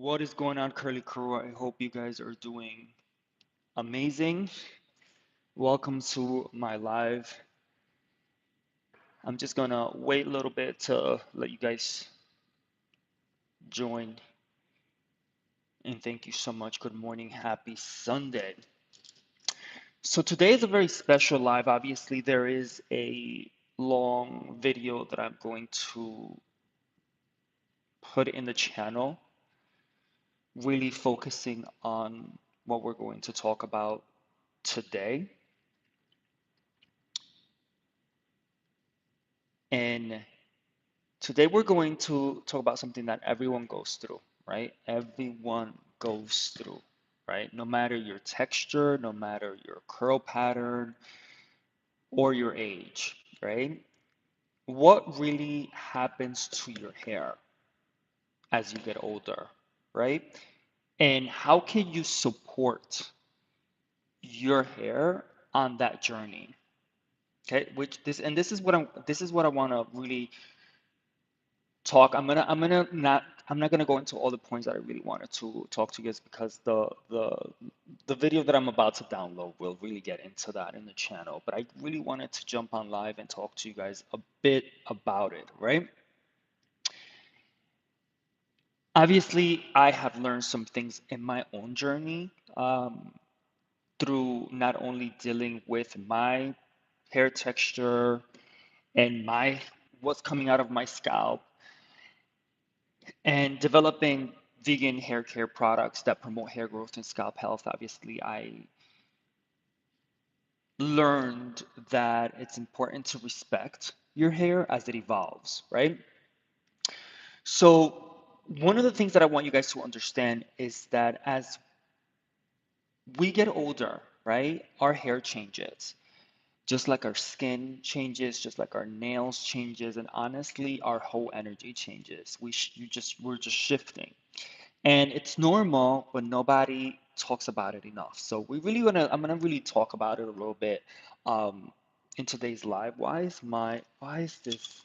What is going on, Curly Crew? I hope you guys are doing amazing. Welcome to my live. I'm just gonna wait a little bit to let you guys join. And thank you so much. Good morning. Happy Sunday. So today is a very special live. Obviously, there is a long video that I'm going to put in the channel, really focusing on what we're going to talk about today. And today we're going to talk about something that everyone goes through, right? Everyone goes through, right? No matter your texture, no matter your curl pattern or your age, right? What really happens to your hair as you get older, right? And how can you support your hair on that journey? Okay, this is what I want to really talk. I'm not gonna go into all the points that I really wanted to talk to you guys because the video that I'm about to download will really get into that in the channel. But I really wanted to jump on live and talk to you guys a bit about it, right? Obviously, I have learned some things in my own journey through not only dealing with my hair texture and my what's coming out of my scalp and developing vegan hair care products that promote hair growth and scalp health. Obviously, I learned that it's important to respect your hair as it evolves, right? So, one of the things that I want you guys to understand is that as we get older, right, our hair changes. Just like our skin changes, just like our nails changes, and honestly, our whole energy changes. We're just shifting. And it's normal, but nobody talks about it enough. So I'm gonna really talk about it a little bit in today's live. Why is this?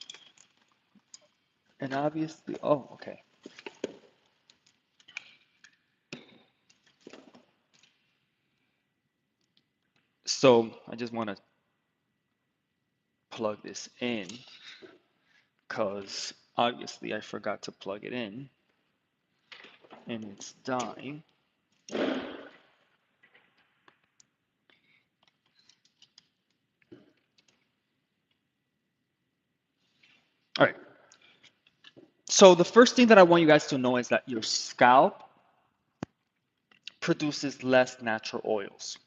And obviously, oh, okay. So I just want to plug this in because obviously I forgot to plug it in and it's dying. All right. So the first thing that I want you guys to know is that your scalp produces less natural oils.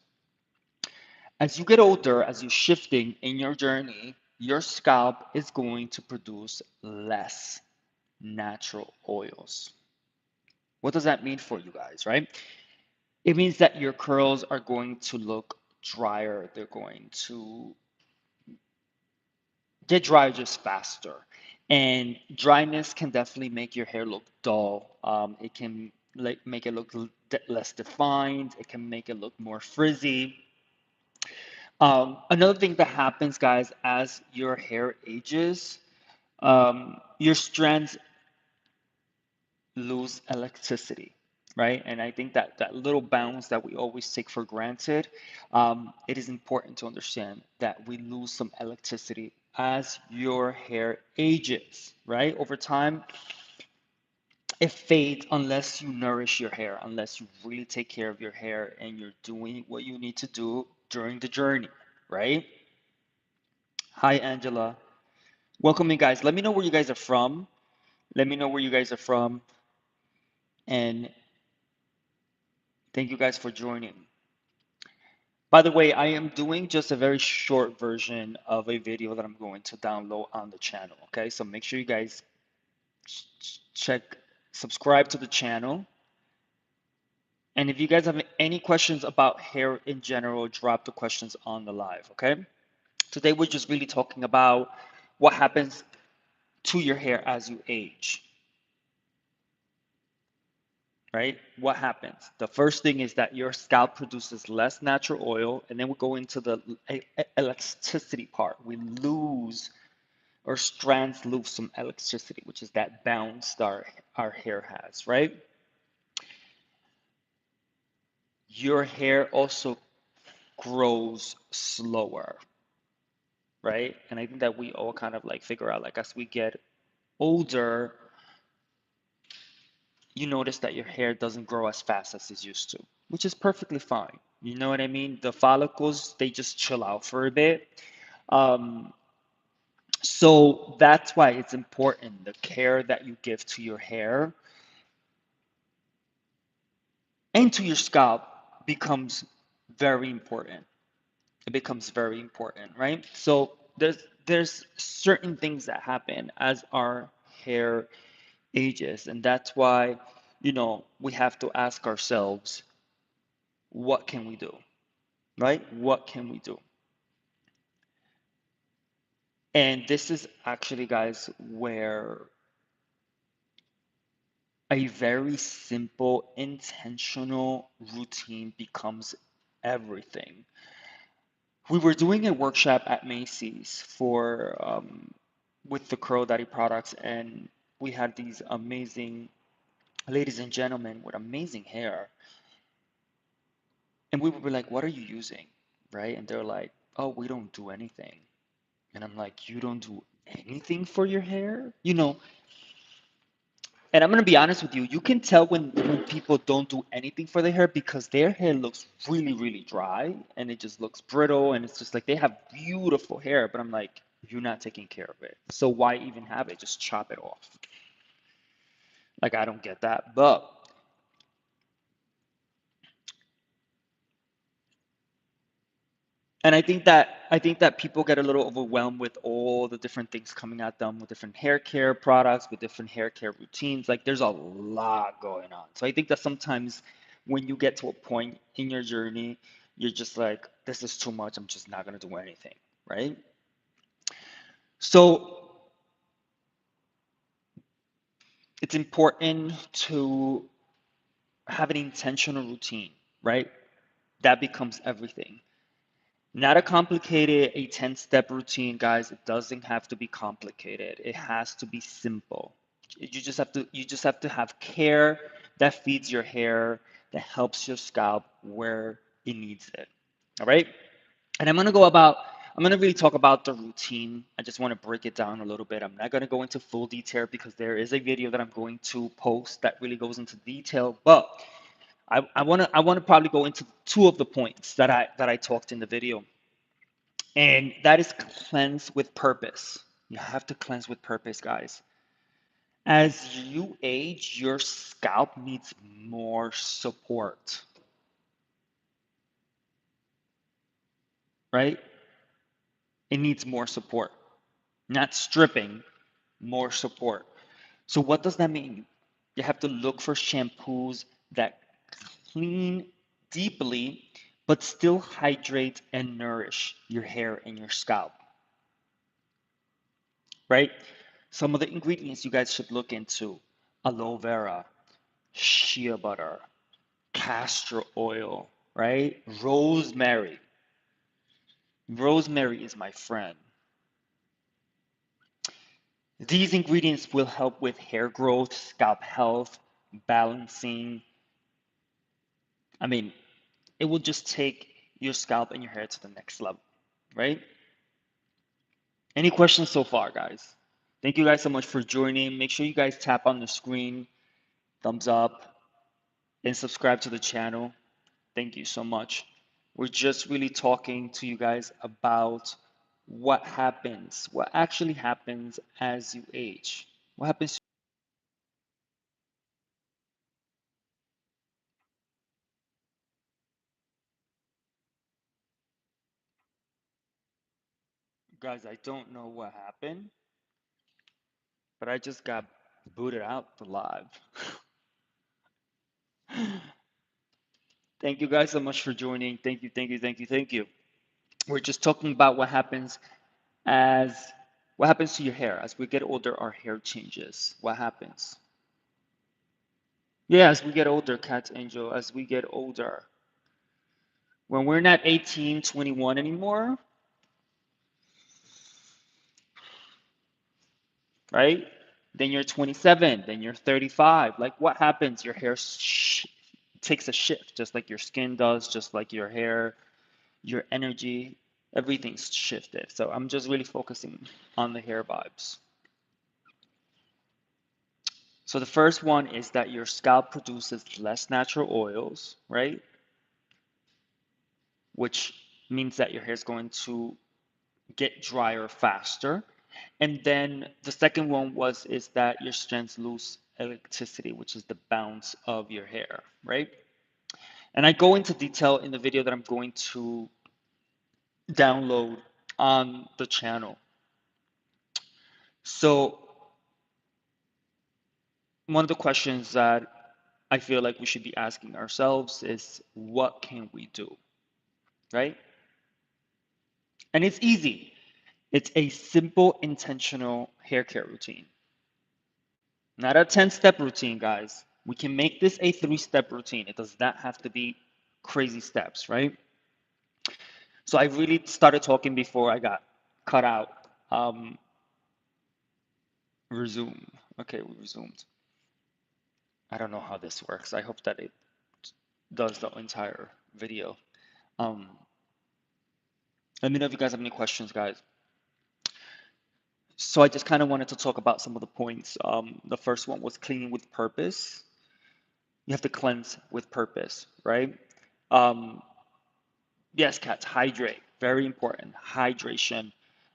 As you get older, as you're shifting in your journey, your scalp is going to produce less natural oils. What does that mean for you guys, right? It means that your curls are going to look drier. They're going to get drier just faster. And dryness can definitely make your hair look dull. It can make it look less defined. It can make it look more frizzy. Another thing that happens, guys, as your hair ages, your strands lose elasticity, right? And I think that that little bounce that we always take for granted, it is important to understand that we lose some elasticity as your hair ages, right? Over time, it fades unless you nourish your hair, unless you really take care of your hair and you're doing what you need to do during the journey, right? Hi, Angela. Welcome in, guys. Let me know where you guys are from. Let me know where you guys are from. And thank you guys for joining. By the way, I am doing just a very short version of a video that I'm going to download on the channel. Okay, so make sure you guys check, subscribe to the channel. And if you guys have any questions about hair in general, drop the questions on the live. Okay, today we're just really talking about what happens to your hair as you age. Right? What happens? The first thing is that your scalp produces less natural oil, and then we go into the elasticity part. We lose, or strands lose some elasticity, which is that bounce that our hair has, right? your hair also grows slower, right? And I think that we all kind of like figure out, like, as we get older, you notice that your hair doesn't grow as fast as it used to, which is perfectly fine. You know what I mean? The follicles, they just chill out for a bit. Um, so that's why it's important. The care that you give to your hair and to your scalp becomes very important. It becomes very important, right? So there's certain things that happen as our hair ages, and that's why, we have to ask ourselves, what can we do, right? What can we do? And this is actually, guys, where a very simple, intentional routine becomes everything. We were doing a workshop at Macy's for with the Curl Daddy products, and we had these amazing ladies and gentlemen with amazing hair, and we were like, "What are you using?" Right? And they're like, "Oh, we don't do anything." And I'm like, "You don't do anything for your hair?" And I'm gonna be honest with you, you can tell when people don't do anything for their hair because their hair looks really, really dry and it just looks brittle and it's just like they have beautiful hair, but I'm like, you're not taking care of it. So why even have it? Just chop it off. Like I don't get that. But and I think that people get a little overwhelmed with all the different things coming at them with different hair care products, with different hair care routines. Like there's a lot going on. So I think that sometimes when you get to a point in your journey, you're just like, this is too much. I'm just not gonna do anything, right? So it's important to have an intentional routine, right? That becomes everything. Not a complicated, a 10-step routine, guys. It doesn't have to be complicated. It has to be simple. You just have to have care that feeds your hair, that helps your scalp where it needs it. All right? And I'm gonna really talk about the routine. I just want to break it down a little bit. I'm not gonna go into full detail because there is a video that I'm going to post that really goes into detail, but I wanna probably go into two of the points that I talked in the video. And that is cleanse with purpose. You have to cleanse with purpose, guys. As you age, your scalp needs more support, right? It needs more support, not stripping, more support. So, what does that mean? You have to look for shampoos that clean deeply, but still hydrate and nourish your hair and your scalp, right? Some of the ingredients you guys should look into: aloe vera, shea butter, castor oil, right? Rosemary. Rosemary is my friend. These ingredients will help with hair growth, scalp health, balancing. I mean, it will just take your scalp and your hair to the next level, right? Any questions so far, guys? Thank you guys so much for joining. Make sure you guys tap on the screen, thumbs up, and subscribe to the channel. Thank you so much. We're just really talking to you guys about what actually happens as you age. What happens, guys? I don't know what happened, but I just got booted out the live. Thank you guys so much for joining. Thank you, thank you, thank you, thank you. We're just talking about as what happens to your hair as we get older. Our hair changes. What happens? Yeah, as we get older, Cat Angel, as we get older. When we're not 18, 21 anymore, right? Then you're 27, then you're 35. Like what happens? Your hair takes a shift, just like your skin does, just like your hair, your energy, everything's shifted. So I'm just really focusing on the hair vibes. So the first one is that your scalp produces less natural oils, right? Which means that your hair is going to get drier faster. And then the second one is that your strands lose elasticity, which is the bounce of your hair, right? And I go into detail in the video that I'm going to download on the channel. So one of the questions that I feel like we should be asking ourselves is, what can we do, right? And it's easy. It's a simple, intentional hair care routine. Not a 10-step routine, guys. We can make this a 3-step routine. It does not have to be crazy steps, right? So I really started talking before I got cut out. Resume. Okay, we resumed. I don't know how this works. I hope that it does the entire video. Um, Let me know if you guys have any questions, guys. So I just kind of wanted to talk about some of the points. The first one was cleaning with purpose. You have to cleanse with purpose, right? Um, yes, cats, hydrate. Very important. Hydration.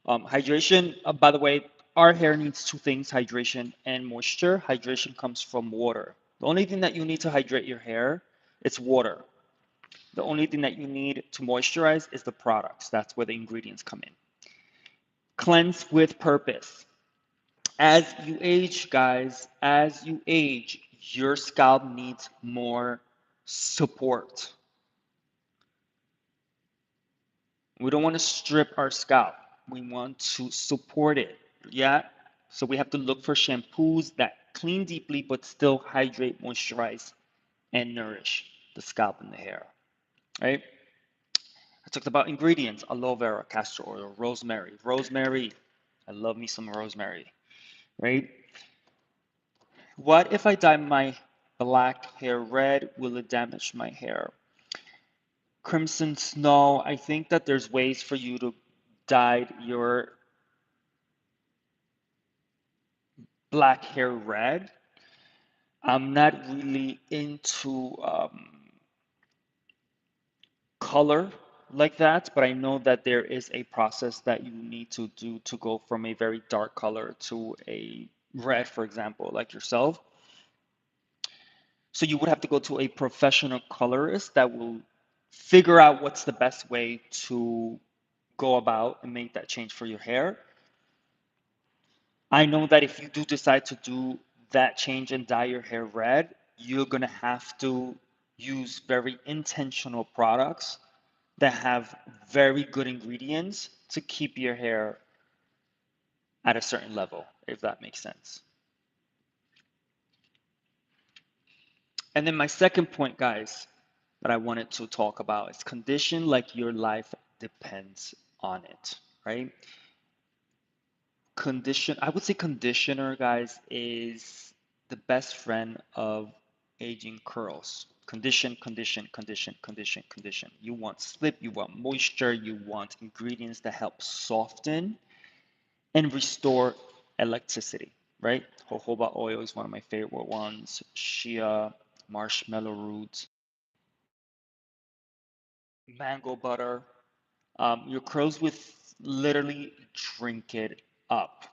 Hydration, by the way, our hair needs two things, hydration and moisture. Hydration comes from water. The only thing that you need to hydrate your hair is water. The only thing that you need to moisturize is the products. That's where the ingredients come in. Cleanse with purpose. As you age, guys, as you age, your scalp needs more support. We don't want to strip our scalp. We want to support it. Yeah. So we have to look for shampoos that clean deeply but still hydrate, moisturize, and nourish the scalp and the hair. Right? I talked about ingredients: aloe vera, castor oil, rosemary. Rosemary. I love me some rosemary. Right? What if I dye my black hair red? Will it damage my hair? Crimson Snow, I think that there's ways for you to dye your black hair red. I'm not really into color like that, but I know that there is a process that you need to do to go from a very dark color to a red, for example, like yourself. So you would have to go to a professional colorist that will figure out what's the best way to go about and make that change for your hair. I know that if you do decide to do that change and dye your hair red, you're going to have to use very intentional products that have very good ingredients to keep your hair at a certain level, if that makes sense. And then my second point, guys, that I wanted to talk about is condition like your life depends on it, right? I would say conditioner, guys, is the best friend of aging curls. Condition, condition, condition, condition, condition. You want slip, you want moisture, you want ingredients that help soften and restore elasticity, right? Jojoba oil is one of my favorite ones. Shea, marshmallow root, mango butter. Your curls would literally drink it up,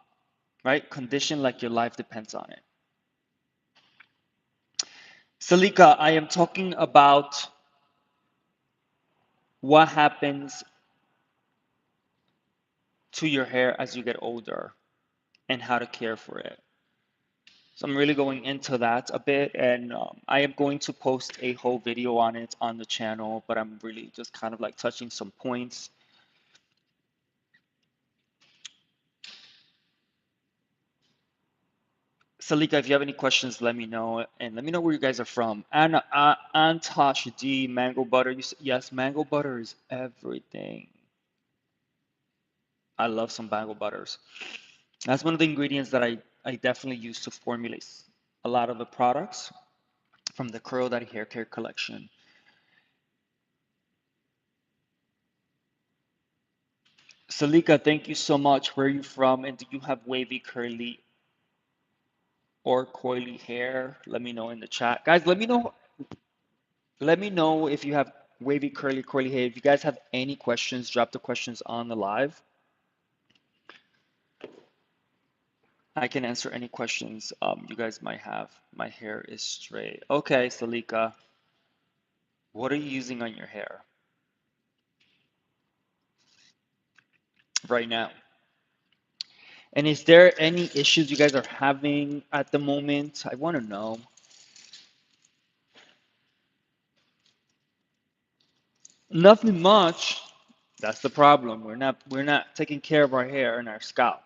right? Condition like your life depends on it. Salika, I am talking about what happens to your hair as you get older and how to care for it. So I'm really going into that a bit, and I am going to post a whole video on it on the channel, but I'm really just kind of like touching some points. Salika, if you have any questions, let me know, and let me know where you guys are from. And Antosh D, mango butter. Yes, mango butter is everything. I love some mango butters. That's one of the ingredients that I definitely use to formulate a lot of the products. from the Curl Daddy Hair Care collection. Salika, thank you so much. Where are you from? And do you have wavy, curly, or coily hair? Let me know in the chat. Guys, let me know if you have wavy, curly, coily hair. If you guys have any questions, drop the questions on the live. I can answer any questions you guys might have. My hair is straight. Okay, Salika, what are you using on your hair right now? And is there any issues you guys are having at the moment? I want to know. Nothing much. That's the problem. We're not taking care of our hair and our scalp.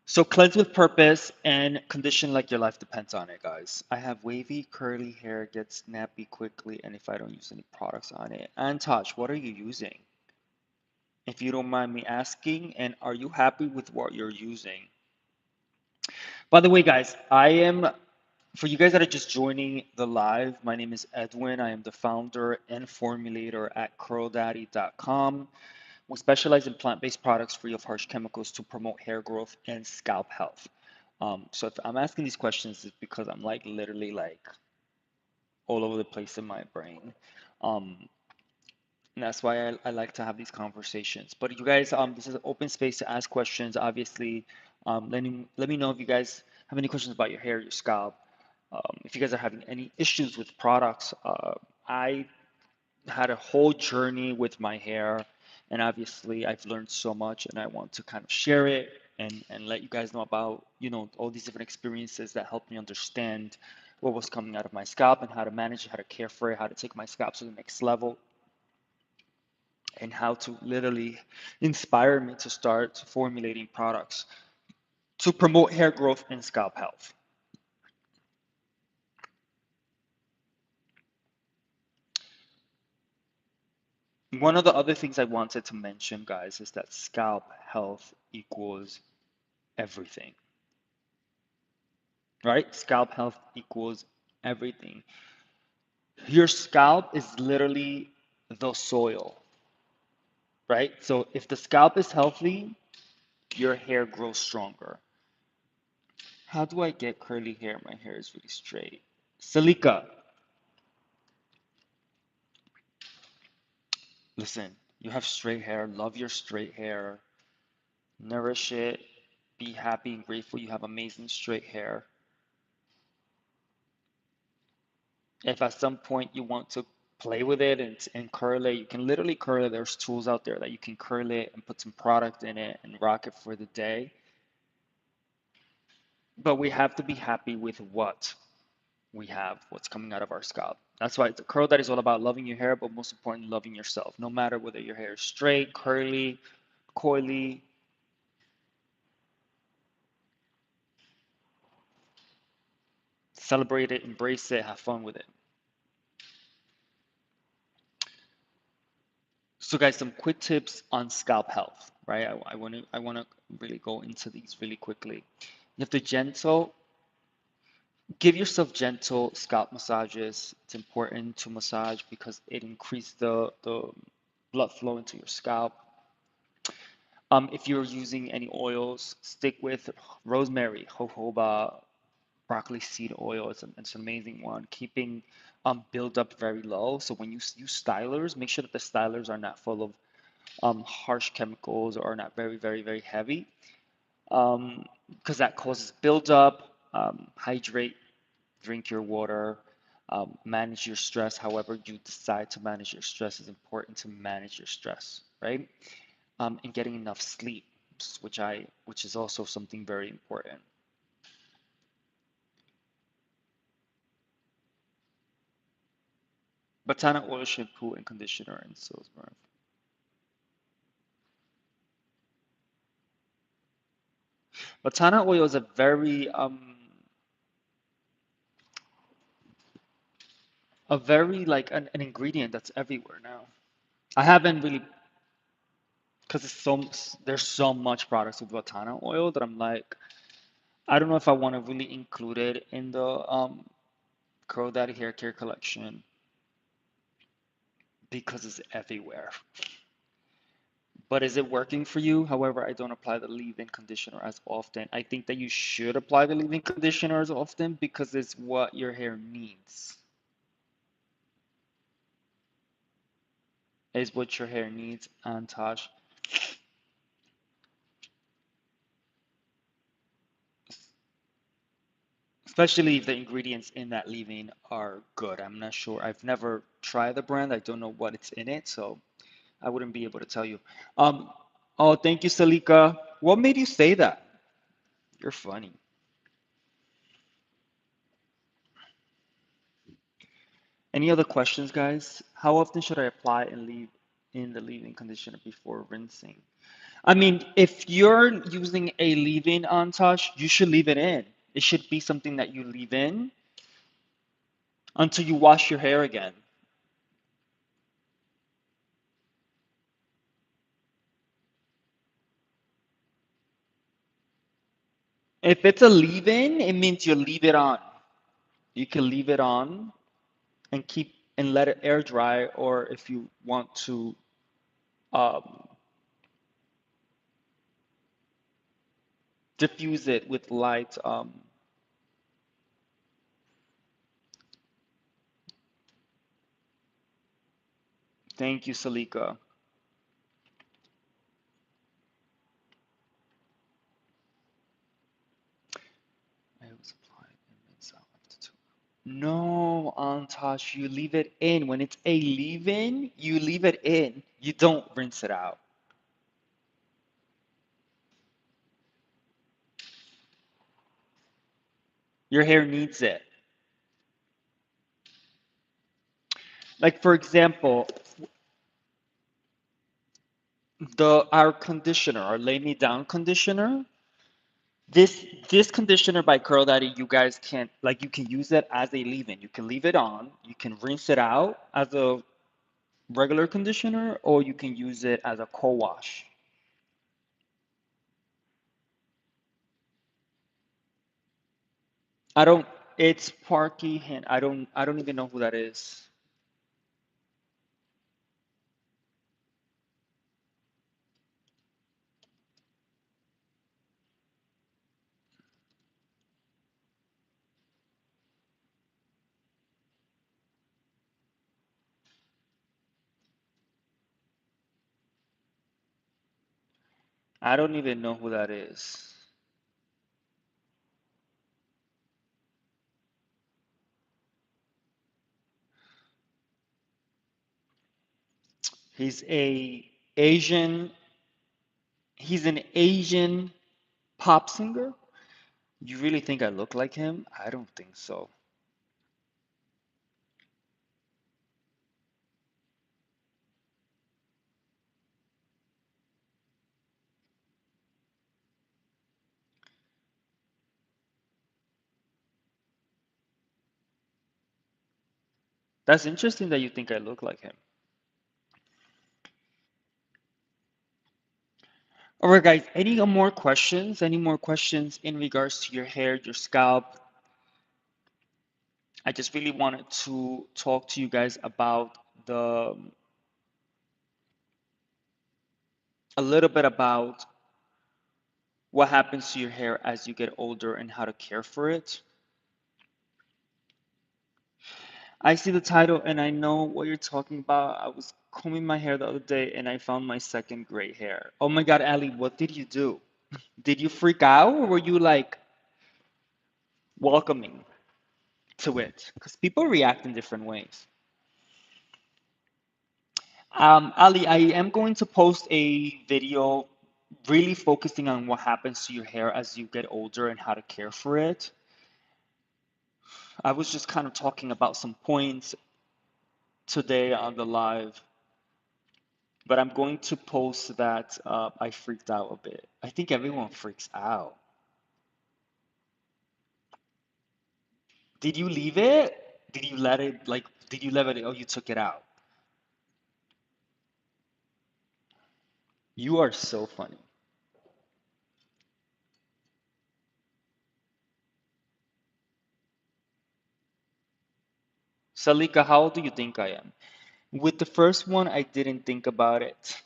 So cleanse with purpose and condition like your life depends on it, guys. I have wavy, curly hair, gets snappy quickly, and if I don't use any products on it. And Tosh, what are you using? If you don't mind me asking, and are you happy with what you're using? By the way, guys, for you guys that are just joining the live, my name is Edwin. I am the founder and formulator at curldaddy.com. We specialize in plant-based products free of harsh chemicals to promote hair growth and scalp health. So if I'm asking these questions, it's because I'm like literally like all over the place in my brain. Um, and that's why I like to have these conversations. But you guys, this is an open space to ask questions. Obviously, let me know if you guys have any questions about your hair, your scalp. If you guys are having any issues with products, I had a whole journey with my hair, and obviously I've learned so much, and I want to kind of share it and let you guys know about, all these different experiences that helped me understand what was coming out of my scalp and how to manage it, how to care for it, how to take my scalp to the next level, and how to literally inspire me to start formulating products to promote hair growth and scalp health. One of the other things I wanted to mention, guys, is that scalp health equals everything, right? Scalp health equals everything. Your scalp is literally the soil, right? So if the scalp is healthy, your hair grows stronger. How do I get curly hair? My hair is really straight. Salika, listen, you have straight hair. Love your straight hair. Nourish it. Be happy and grateful you have amazing straight hair. If at some point you want to play with it and curl it, you can literally curl it. There's tools out there that you can curl it and put some product in it and rock it for the day. But we have to be happy with what we have, what's coming out of our scalp. That's why the curl that is all about loving your hair, but most importantly, loving yourself. No matter whether your hair is straight, curly, coily, celebrate it, embrace it, have fun with it. So guys, some quick tips on scalp health, right? I want to really go into these really quickly. You have to give yourself gentle scalp massages. It's important to massage because it increases the blood flow into your scalp. If you're using any oils, stick with rosemary, jojoba, broccoli seed oil. It's an amazing one. Keeping buildup very low. So when you use stylers, make sure that the stylers are not full of harsh chemicals or not very, very, very heavy, because that causes buildup. Hydrate, drink your water, manage your stress. However you decide to manage your stress is important to manage your stress, right? And getting enough sleep, which is also something very important. Batana oil shampoo and conditioner and Silsburn. Batana oil is a very a very like an ingredient that's everywhere now. I haven't really because there's so much products with Vatana oil that I'm like I don't know if I want to really include it in the Curl Daddy hair care collection because it's everywhere. But is it working for you? However, I don't apply the leave-in conditioner as often. I think that you should apply the leave-in conditioner as often because it's what your hair needs. Is what your hair needs, Antosh. Especially if the ingredients in that leave-in are good. I'm not sure. I've never tried the brand. I don't know what it's in it, so I wouldn't be able to tell you. Um, oh, thank you, Salika. What made you say that? You're funny. Any other questions, guys? How often should I apply and leave in the leave-in conditioner before rinsing? I mean, if you're using a leave-in on touch, you should leave it in. It should be something that you leave in until you wash your hair again. If it's a leave-in, it means you leave it on. You can leave it on and keep and let it air dry, or if you want to um, diffuse it with light. Thank you, Salika. I was applied and rinse out after 2 No, Antosh, you leave it in. When it's a leave-in, you leave it in. You don't rinse it out. Your hair needs it. Like for example, the our conditioner, our Lay Me Down conditioner. This conditioner by Curl Daddy, you guys can like you can use it as a leave-in. You can leave it on. You can rinse it out as a regular conditioner, or you can use it as a co-wash. I don't. It's Parky Hint. I don't even know who that is. I don't even know who that is. He's a Asian. He's an Asian pop singer. You really think I look like him? I don't think so. That's interesting that you think I look like him. All right, guys. Any more questions? Any more questions in regards to your hair, your scalp? I just really wanted to talk to you guys about the a little bit about what happens to your hair as you get older and how to care for it. I see the title and I know what you're talking about. I was combing my hair the other day and I found my second gray hair. Oh my God, Ali, what did you do? Did you freak out or were you like welcoming to it? Because people react in different ways. Ali, I am going to post a video really focusing on what happens to your hair as you get older and how to care for it. I was just kind of talking about some points today on the live, but I'm going to post that I freaked out a bit. I think everyone freaks out. Did you leave it? Did you let it like did you let it oh you took it out? You are so funny. Salika, how old do you think I am? With the first one, I didn't think about it.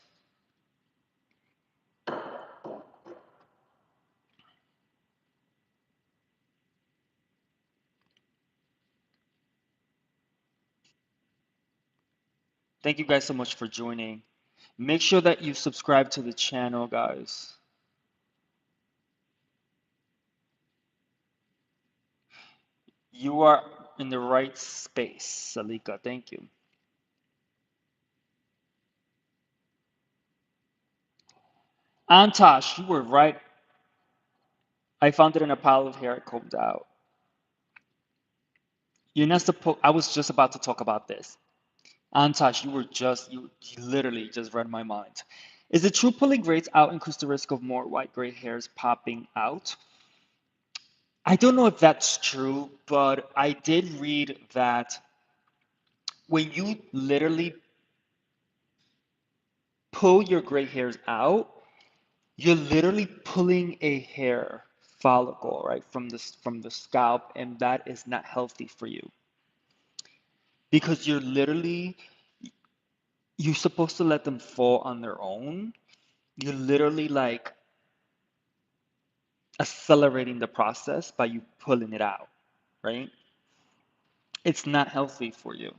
Thank you guys so much for joining. Make sure that you subscribe to the channel, guys. You are in the right space, Salika. Thank you. Antosh, you were right. I found it in a pile of hair I combed out. You're not supposed. I was just about to talk about this. Antosh, you literally just read my mind. Is it true pulling grades out increase the risk of more white gray hairs popping out? I don't know if that's true, but I did read that when you literally pull your gray hairs out, you're literally pulling a hair follicle, right, from the scalp, and that is not healthy for you because you're supposed to let them fall on their own. You're literally like accelerating the process by you pulling it out, right? It's not healthy for you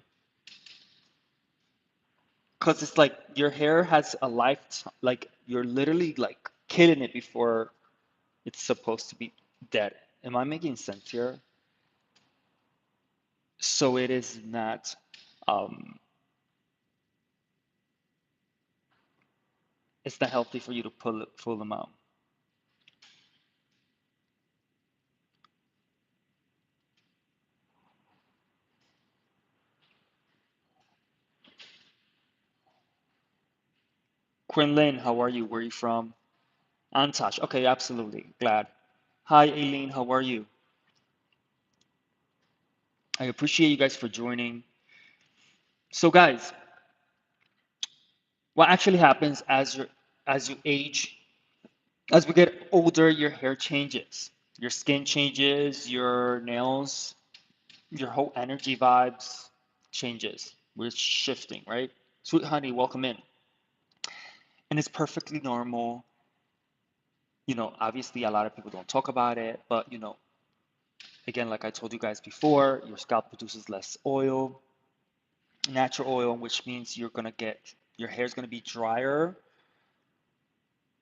because it's like your hair has a life, like you're literally like killing it before it's supposed to be dead. Am I making sense here? So it is not, um, it's not healthy for you to pull them out. Quinlan, how are you? Where are you from? Antosh. Okay, absolutely. Glad. Hi, Aileen. How are you? I appreciate you guys for joining. So, guys, what actually happens as you age, as we get older, your hair changes, your skin changes, your nails, your whole energy vibes changes. We're shifting, right? Sweet honey, welcome in. And it's perfectly normal. Obviously a lot of people don't talk about it, but again, like I told you guys before, your scalp produces less oil, natural oil, which means your hair is gonna be drier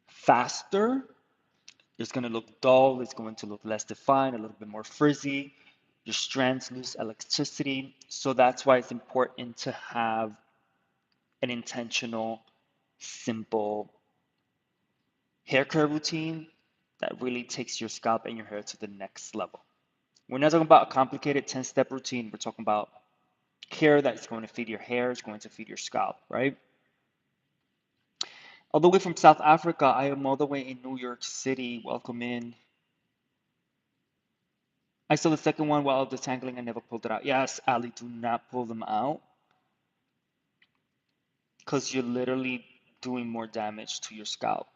faster. It's going to look dull, it's going to look less defined, a little bit more frizzy. Your strands lose elasticity. So that's why it's important to have an intentional, simple hair care routine that really takes your scalp and your hair to the next level. We're not talking about a complicated 10-step routine. We're talking about care that's going to feed your hair, it's going to feed your scalp, right? All the way from South Africa, I am all the way in New York City. Welcome in. I saw the second one while detangling. I never pulled it out. Yes, Ali, do not pull them out because you're literally doing more damage to your scalp.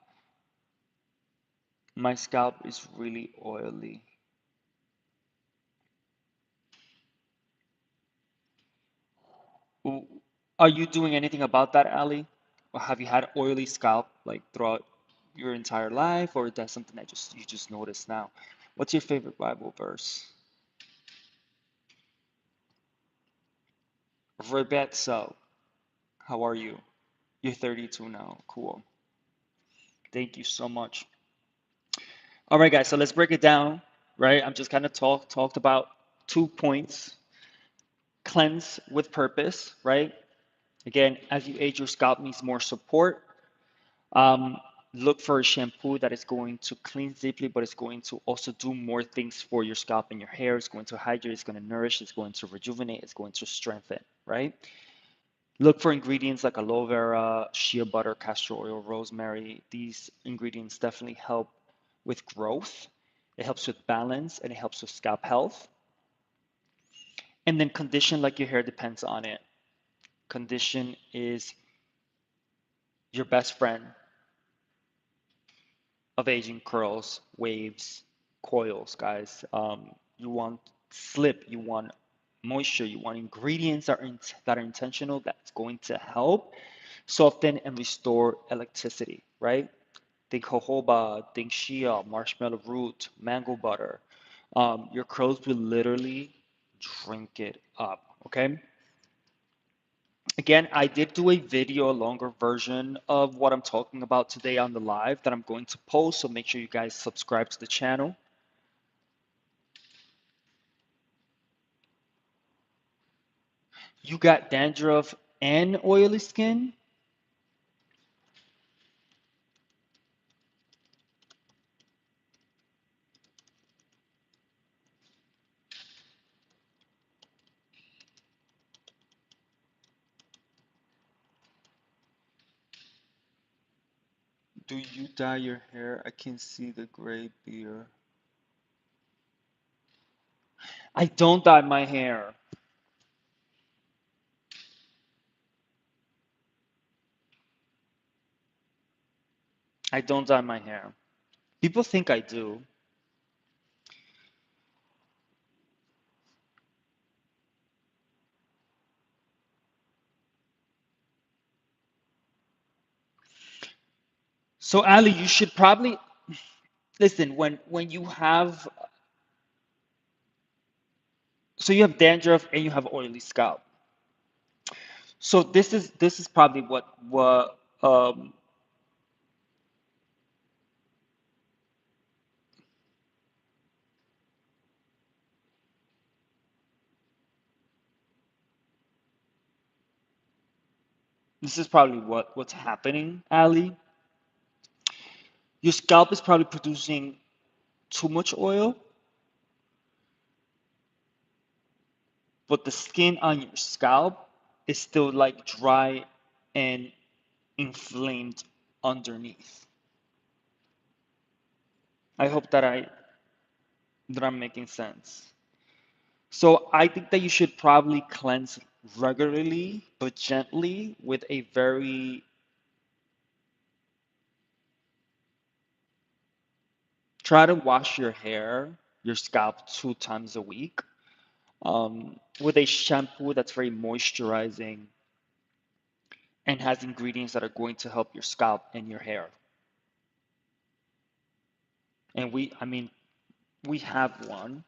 My scalp is really oily. Are you doing anything about that, Ali? Or have you had oily scalp like throughout your entire life, or that's something that you just noticed now? What's your favorite Bible verse? So, how are you? You're 32 now. Cool. Thank you so much. All right, guys, so let's break it down, right? I'm just kind of talked about 2 points. Cleanse with purpose, right? Again, as you age, your scalp needs more support. Um, Look for a shampoo that is going to cleanse deeply, but it's going to also do more things for your scalp and your hair. It's going to hydrate, it's going to nourish, it's going to rejuvenate, it's going to strengthen, right? Look for ingredients like aloe vera, shea butter, castor oil, rosemary. These ingredients definitely help with growth. It helps with balance and it helps with scalp health. And then condition like your hair depends on it. Condition is your best friend of aging curls, waves, coils, guys. You want slip, you want moisture, you want ingredients that are intentional that's going to help soften and restore elasticity, right? Think jojoba, think shea, marshmallow root, mango butter. Your curls will literally drink it up, okay? Again, I did do a video, a longer version of what I'm talking about today on the live that I'm going to post, so make sure you guys subscribe to the channel. You got dandruff and oily skin? Do you dye your hair? I can see the gray beard. I don't dye my hair. I don't dye my hair. People think I do. So Ali, you should probably listen when you have so you have dandruff and you have oily scalp. So this is probably what this is probably what's happening, Ali. Your scalp is probably producing too much oil, but the skin on your scalp is still like dry and inflamed underneath. I hope that I'm making sense. So I think that you should probably cleanse regularly but gently with a very try to wash your hair, your scalp 2 times a week with a shampoo that's very moisturizing and has ingredients that are going to help your scalp and your hair. And I mean, we have one.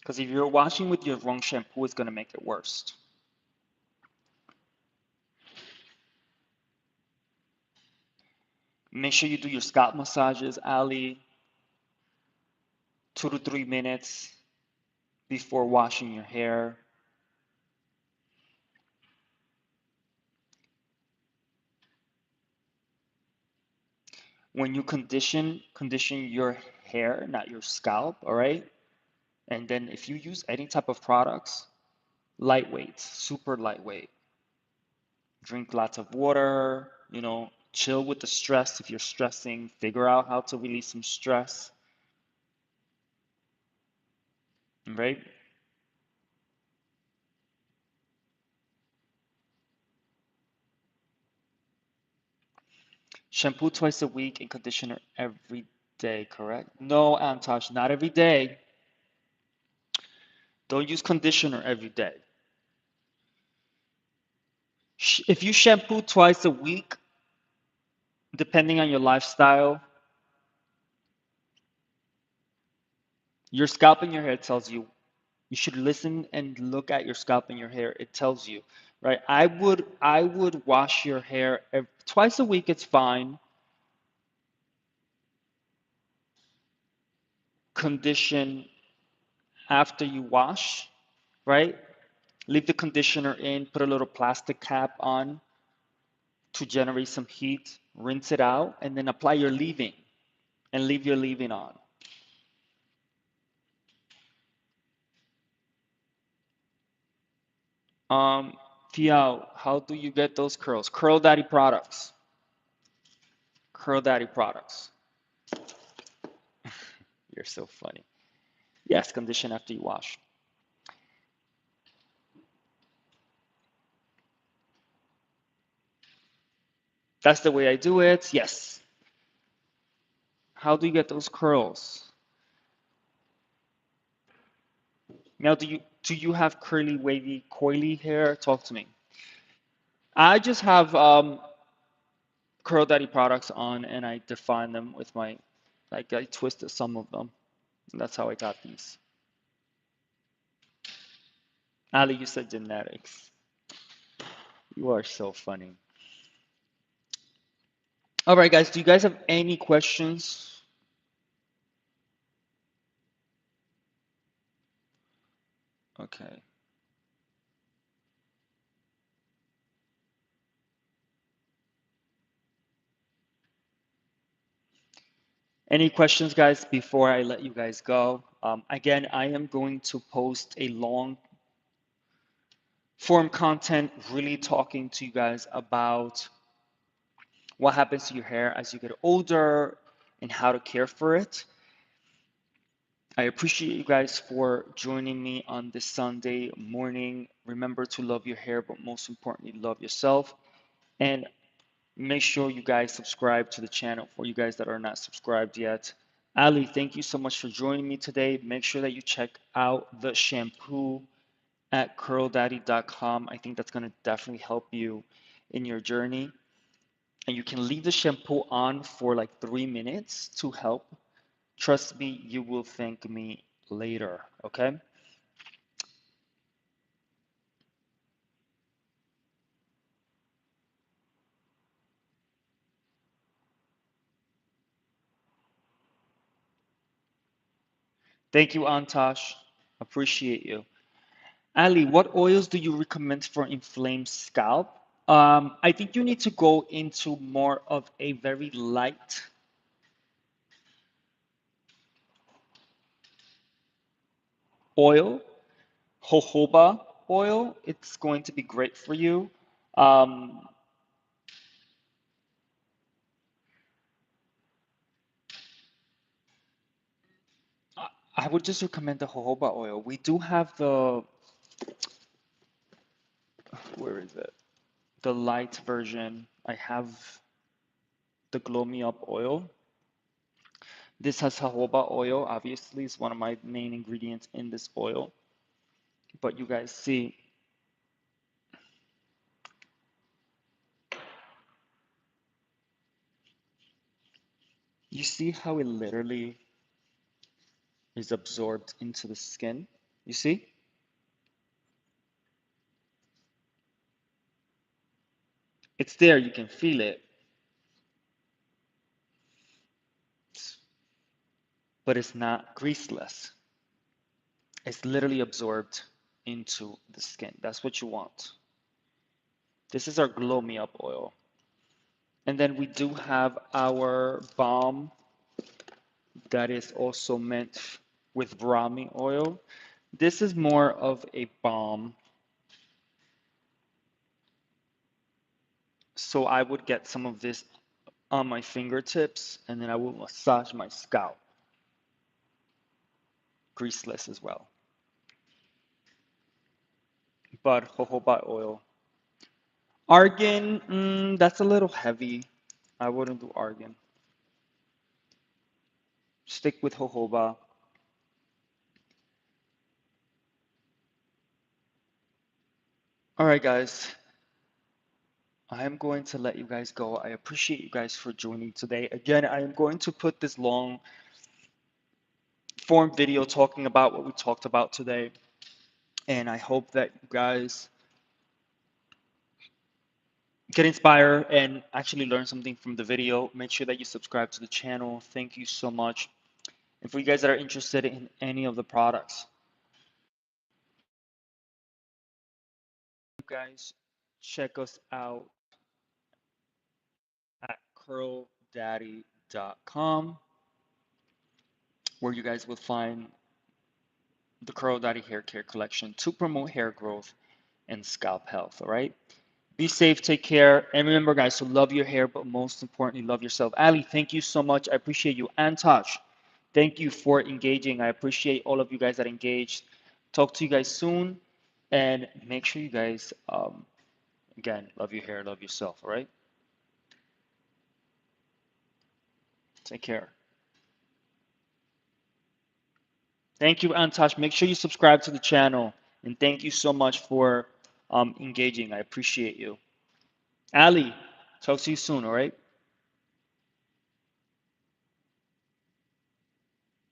Because if you're washing with your wrong shampoo, it's going to make it worse. Make sure you do your scalp massages, Ali, 2 to 3 minutes before washing your hair. When you condition your hair, not your scalp, all right? And then if you use any type of products, lightweight, super lightweight. Drink lots of water, chill with the stress if you're stressing, figure out how to release some stress, right? Shampoo twice a week and conditioner every day, correct? No, Antosh, not every day. Don't use conditioner every day. If you shampoo twice a week, depending on your lifestyle, your scalp and your hair tells you. You should listen and look at your scalp and your hair. It tells you, right? I would wash your hair twice a week. It's fine. Condition after you wash, right? Leave the conditioner in, put a little plastic cap on to generate some heat, rinse it out, and then apply your leave-in and leave your leave-in on. Um, Piao, how do you get those curls? Curl Daddy products. Curl Daddy products. You're so funny. Yes, condition after you wash. That's the way I do it. Yes. How do you get those curls? Now, do you have curly, wavy, coily hair? Talk to me. I just have Curl Daddy products on, and I define them with my, like I twisted some of them. And that's how I got these. Ali, you said genetics. You are so funny. All right, guys. Do you guys have any questions? Okay. Any questions, guys, before I let you guys go? Again, I am going to post a long form content really talking to you guys about what happens to your hair as you get older and how to care for it. I appreciate you guys for joining me on this Sunday morning. Remember to love your hair, but most importantly, love yourself. And make sure you guys subscribe to the channel for you guys that are not subscribed yet. Ali, thank you so much for joining me today. Make sure that you check out the shampoo at curldaddy.com. I think that's going to definitely help you in your journey. And you can leave the shampoo on for like 3 minutes to help. Trust me, you will thank me later. Okay? Thank you, Antosh. Appreciate you. Ali, what oils do you recommend for inflamed scalp? I think you need to go into more of a very light oil, jojoba oil. It's going to be great for you. Um, I I would just recommend the jojoba oil. We do have the, where is it? The light version. I have the Glow Me Up oil. This has jojoba oil, obviously, it's one of my main ingredients in this oil. But you guys see, you see how it literally is absorbed into the skin? You see? It's there, you can feel it, but it's not greaseless. It's literally absorbed into the skin. That's what you want. This is our Glow Me Up oil. And then we do have our balm that is also meant with Brahmi oil. This is more of a balm. So I would get some of this on my fingertips and then I will massage my scalp, greaseless as well. But jojoba oil. Argan, that's a little heavy. I wouldn't do argan. Stick with jojoba. All right, guys. I am going to let you guys go. I appreciate you guys for joining today. Again, I am going to put this long form video talking about what we talked about today. And I hope that you guys get inspired and actually learn something from the video. Make sure that you subscribe to the channel. Thank you so much. And for you guys that are interested in any of the products, you guys check us out at curldaddy.com, where you guys will find the Curl Daddy Hair Care Collection to promote hair growth and scalp health. All right. Be safe, take care, and remember, guys, to love your hair, but most importantly, love yourself. Ali, thank you so much. I appreciate you. And Tosh, thank you for engaging. I appreciate all of you guys that engaged. Talk to you guys soon, and make sure you guys, again, love your hair, love yourself. All right. Take care. Thank you, Antosh. Make sure you subscribe to the channel, and thank you so much for engaging. I appreciate you. Ali, talk to you soon. All right.